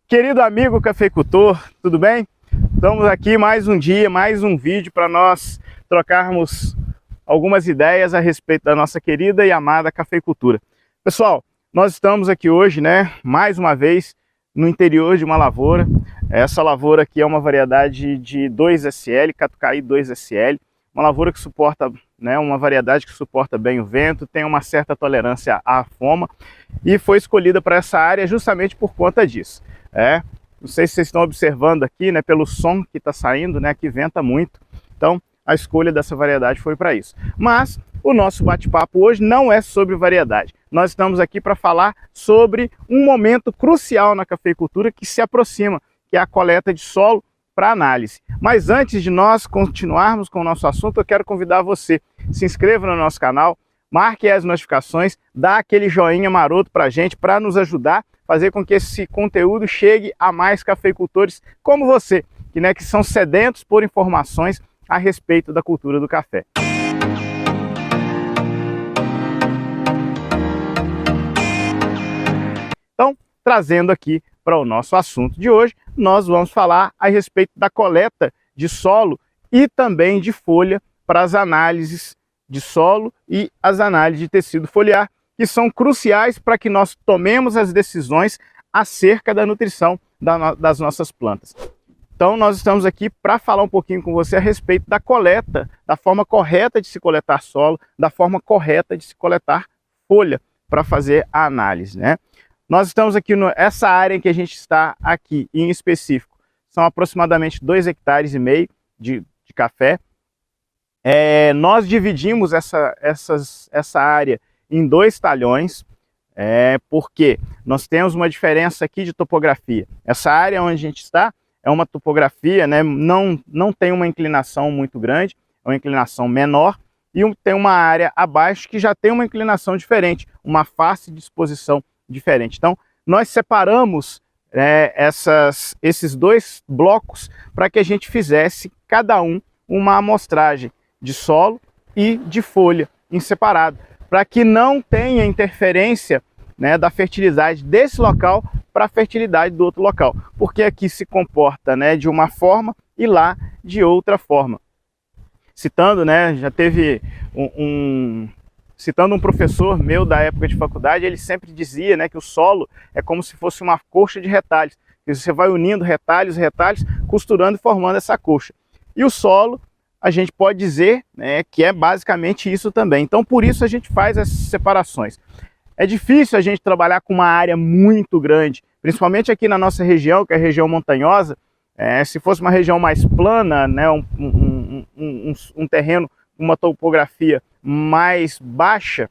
Querido amigo cafeicultor, tudo bem? Estamos aqui mais um dia, mais um vídeo para nós trocarmos algumas ideias a respeito da nossa querida e amada cafeicultura. Pessoal, nós estamos aqui hoje, mais uma vez, no interior de uma lavoura. Essa lavoura aqui é uma variedade de 2SL, Catucaí 2SL, uma lavoura que suporta, uma variedade que suporta bem o vento, tem uma certa tolerância à foma e foi escolhida para essa área justamente por conta disso. Não sei se vocês estão observando aqui, pelo som que está saindo, que venta muito. Então, a escolha dessa variedade foi para isso. Mas o nosso bate-papo hoje não é sobre variedade. Nós estamos aqui para falar sobre um momento crucial na cafeicultura que se aproxima, que é a coleta de solo para análise. Mas antes de nós continuarmos com o nosso assunto, eu quero convidar você, se inscreva no nosso canal, marque as notificações, dá aquele joinha maroto para a gente, para nos ajudar, fazer com que esse conteúdo chegue a mais cafeicultores como você, que são sedentos por informações a respeito da cultura do café. Então, trazendo aqui para o nosso assunto de hoje, nós vamos falar a respeito da coleta de solo e também de folha para as análises de solo e as análises de tecido foliar, que são cruciais para que nós tomemos as decisões acerca da nutrição das nossas plantas. Então nós estamos aqui para falar um pouquinho com você a respeito da coleta, da forma correta de se coletar solo, da forma correta de se coletar folha para fazer a análise, Nós estamos aqui essa área em que a gente está aqui, em específico, são aproximadamente 2,5 hectares de café. Nós dividimos essa área em 2 talhões, porque nós temos uma diferença aqui de topografia. Essa área onde a gente está é uma topografia, não tem uma inclinação muito grande, é uma inclinação menor, e tem uma área abaixo que já tem uma inclinação diferente, uma face de exposição diferente. Então, nós separamos esses 2 blocos para que a gente fizesse cada uma amostragem de solo e de folha em separado, para que não tenha interferência da fertilidade desse local para a fertilidade do outro local, porque aqui se comporta de uma forma e lá de outra forma. Citando, já teve citando um professor meu da época de faculdade, ele sempre dizia que o solo é como se fosse uma coxa de retalhos, que você vai unindo retalhos, costurando e formando essa coxa. E o solo, a gente pode dizer que é basicamente isso também. Então, por isso a gente faz essas separações. É difícil a gente trabalhar com uma área muito grande, principalmente aqui na nossa região, que é a região montanhosa. Se fosse uma região mais plana, um terreno com uma topografia mais baixa,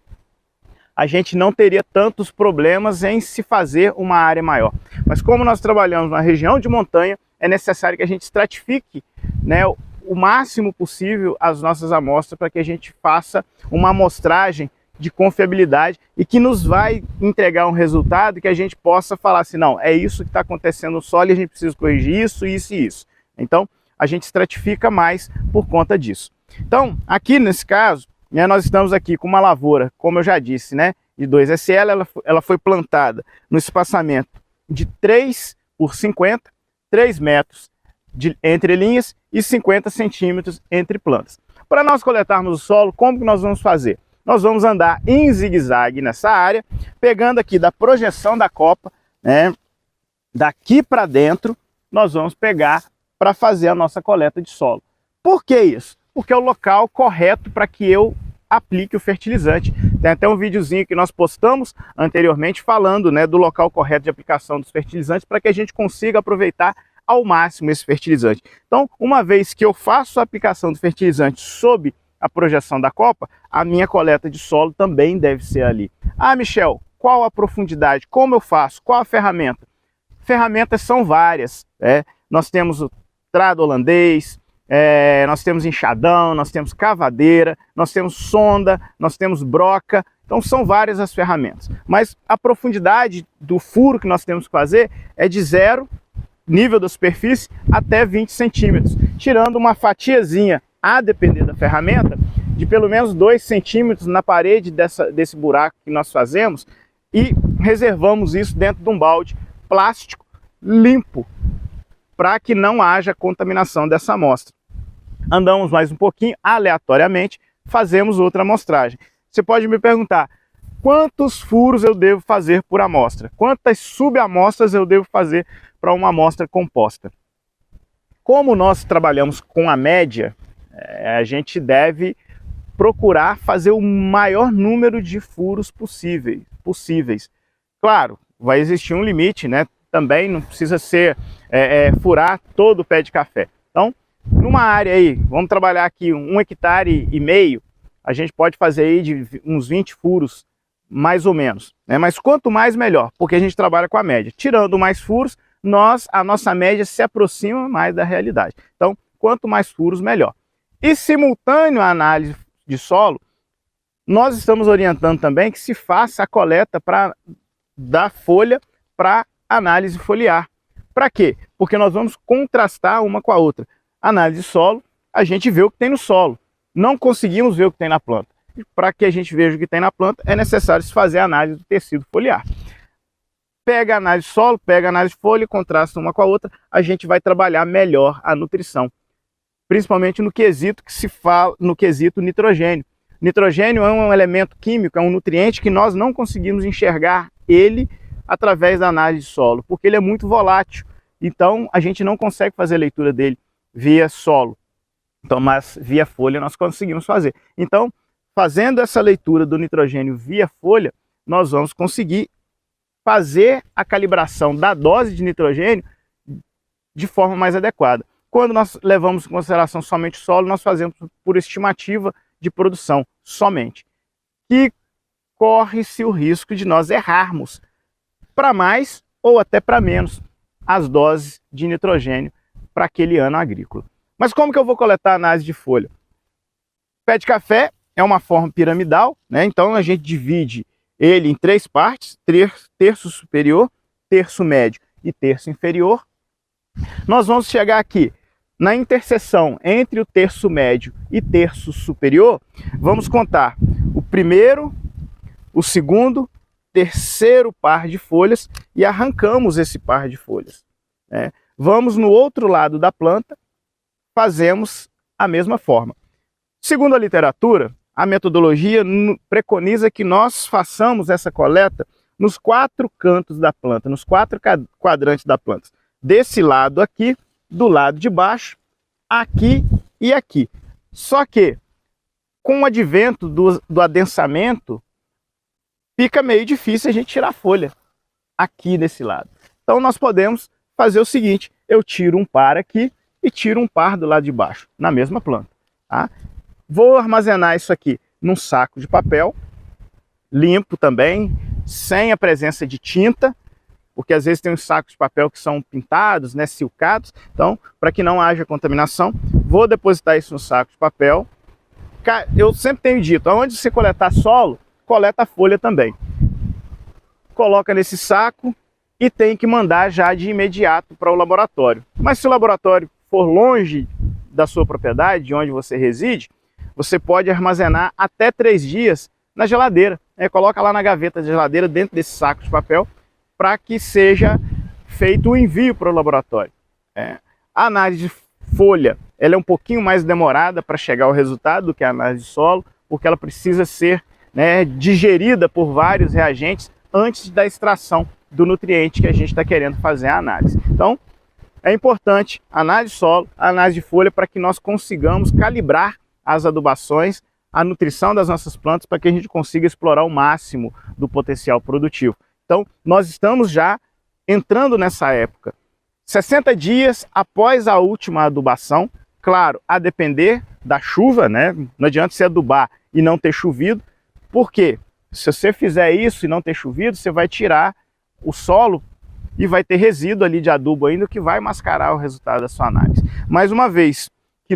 a gente não teria tantos problemas em se fazer uma área maior. Mas como nós trabalhamos na região de montanha, é necessário que a gente estratifique o máximo possível as nossas amostras para que a gente faça uma amostragem de confiabilidade e que nos vai entregar um resultado que a gente possa falar assim, não, é isso que está acontecendo no solo e a gente precisa corrigir isso, isso e isso. Então, a gente estratifica mais por conta disso. Então, aqui nesse caso, nós estamos aqui com uma lavoura, como eu já disse, de 2SL, ela foi plantada no espaçamento de 3 por 50, 3 metros entre linhas e 50 centímetros entre plantas. Para nós coletarmos o solo, como que nós vamos fazer? Nós vamos andar em zigue-zague nessa área, pegando aqui da projeção da copa, daqui para dentro, nós vamos pegar para fazer a nossa coleta de solo. Por que isso? Porque é o local correto para que eu aplique o fertilizante. Tem até um videozinho que nós postamos anteriormente falando do local correto de aplicação dos fertilizantes para que a gente consiga aproveitar ao máximo esse fertilizante. Então, uma vez que eu faço a aplicação do fertilizante sob a projeção da copa, a minha coleta de solo também deve ser ali. Ah, Michel, qual a profundidade? Como eu faço? Qual a ferramenta? Ferramentas são várias. Nós temos o trado holandês, nós temos enxadão, nós temos cavadeira, nós temos sonda, nós temos broca. Então são várias as ferramentas. Mas a profundidade do furo que nós temos que fazer é de 0, nível da superfície, até 20 centímetros, tirando uma fatiazinha, a depender da ferramenta, de pelo menos 2 centímetros na parede desse buraco que nós fazemos e reservamos isso dentro de um balde plástico limpo, para que não haja contaminação dessa amostra. Andamos mais um pouquinho, aleatoriamente, fazemos outra amostragem. Você pode me perguntar, quantos furos eu devo fazer por amostra? Quantas subamostras eu devo fazer para uma amostra composta? Como nós trabalhamos com a média, a gente deve procurar fazer o maior número de furos possíveis. Claro, vai existir um limite, né? Também não precisa ser furar todo o pé de café. Então, numa área aí, vamos trabalhar aqui 1,5 hectares, a gente pode fazer aí de uns 20 furos, mais ou menos, né? Mas quanto mais, melhor, porque a gente trabalha com a média. Tirando mais furos, a nossa média se aproxima mais da realidade. Então, quanto mais furos, melhor. E simultâneo à análise de solo, nós estamos orientando também que se faça a coleta da folha para análise foliar. Para quê? Porque nós vamos contrastar uma com a outra. Análise de solo, a gente vê o que tem no solo. Não conseguimos ver o que tem na planta. Para que a gente veja o que tem na planta, é necessário se fazer a análise do tecido foliar. Pega a análise de solo, pega a análise de folha, contrasta uma com a outra, a gente vai trabalhar melhor a nutrição. Principalmente no quesito que se fala, no quesito nitrogênio. Nitrogênio é um elemento químico, é um nutriente que nós não conseguimos enxergar ele através da análise de solo, porque ele é muito volátil. Então a gente não consegue fazer a leitura dele via solo. Então, mas via folha nós conseguimos fazer. Então, fazendo essa leitura do nitrogênio via folha, nós vamos conseguir fazer a calibração da dose de nitrogênio de forma mais adequada. Quando nós levamos em consideração somente o solo, nós fazemos por estimativa de produção somente. E corre-se o risco de nós errarmos para mais ou até para menos as doses de nitrogênio para aquele ano agrícola. Mas como que eu vou coletar a análise de folha? Pé de café é uma forma piramidal, né? Então a gente divide ele em 3 partes, terço superior, terço médio e terço inferior. Nós vamos chegar aqui na interseção entre o terço médio e terço superior, vamos contar o primeiro, o segundo, terceiro par de folhas e arrancamos esse par de folhas, né? Vamos no outro lado da planta, fazemos a mesma forma. Segundo a literatura, a metodologia preconiza que nós façamos essa coleta nos 4 cantos da planta, nos 4 quadrantes da planta. Desse lado aqui, do lado de baixo, aqui e aqui. Só que, com o advento do adensamento, fica meio difícil a gente tirar a folha aqui desse lado. Então nós podemos fazer o seguinte, eu tiro um par aqui e tiro um par do lado de baixo, na mesma planta. Tá? Vou armazenar isso aqui num saco de papel, limpo também, sem a presença de tinta, porque às vezes tem uns sacos de papel que são pintados, né, silcados. Então, para que não haja contaminação, vou depositar isso no saco de papel. Eu sempre tenho dito, onde você coletar solo, coleta a folha também. Coloca nesse saco e tem que mandar já de imediato para o laboratório. Mas se o laboratório for longe da sua propriedade, de onde você reside, você pode armazenar até 3 dias na geladeira. Coloca lá na gaveta da geladeira, dentro desse saco de papel, para que seja feito o envio para o laboratório. A análise de folha ela é um pouquinho mais demorada para chegar ao resultado do que a análise de solo, porque ela precisa ser, né, digerida por vários reagentes antes da extração do nutriente que a gente está querendo fazer a análise. Então, é importante a análise de solo, a análise de folha, para que nós consigamos calibrar as adubações, a nutrição das nossas plantas, para que a gente consiga explorar o máximo do potencial produtivo. Então, nós estamos já entrando nessa época. 60 dias após a última adubação, claro, a depender da chuva, né? Não adianta você adubar e não ter chovido, porque se você fizer isso e não ter chovido, você vai tirar o solo e vai ter resíduo ali de adubo ainda que vai mascarar o resultado da sua análise. Mais uma vez que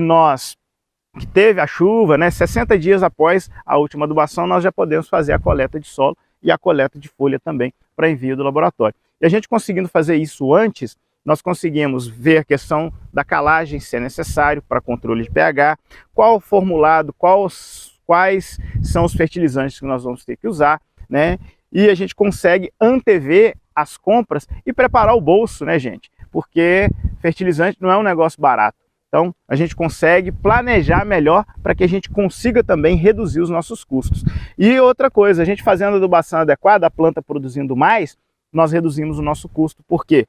teve a chuva, né, 60 dias após a última adubação, nós já podemos fazer a coleta de solo e a coleta de folha também para envio do laboratório. E a gente conseguindo fazer isso antes, nós conseguimos ver a questão da calagem, se é necessário para controle de pH, qual o formulado, quais são os fertilizantes que nós vamos ter que usar, né? E a gente consegue antever as compras e preparar o bolso, né, gente? Porque fertilizante não é um negócio barato. Então, a gente consegue planejar melhor para que a gente consiga também reduzir os nossos custos. E outra coisa, a gente fazendo a adubação adequada, a planta produzindo mais, nós reduzimos o nosso custo. Por quê?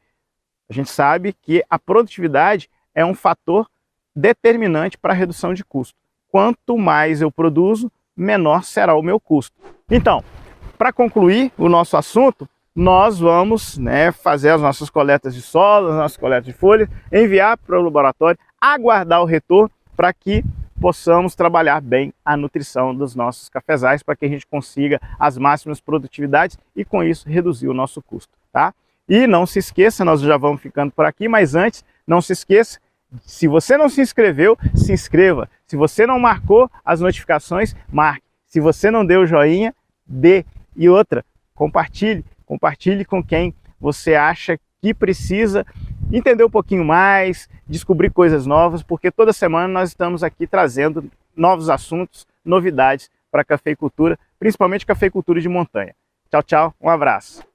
A gente sabe que a produtividade é um fator determinante para a redução de custo. Quanto mais eu produzo, menor será o meu custo. Então, para concluir o nosso assunto, nós vamos, fazer as nossas coletas de solo, as nossas coletas de folhas, enviar para o laboratório, aguardar o retorno para que possamos trabalhar bem a nutrição dos nossos cafezais, para que a gente consiga as máximas produtividades e com isso reduzir o nosso custo, tá? E não se esqueça, nós já vamos ficando por aqui, mas antes, não se esqueça, se você não se inscreveu, se inscreva. Se você não marcou as notificações, marque. Se você não deu o joinha, dê. E outra, compartilhe com quem você acha que precisa entender um pouquinho mais, descobrir coisas novas, porque toda semana nós estamos aqui trazendo novos assuntos, novidades para a cafeicultura, principalmente cafeicultura de montanha. Tchau, tchau, um abraço.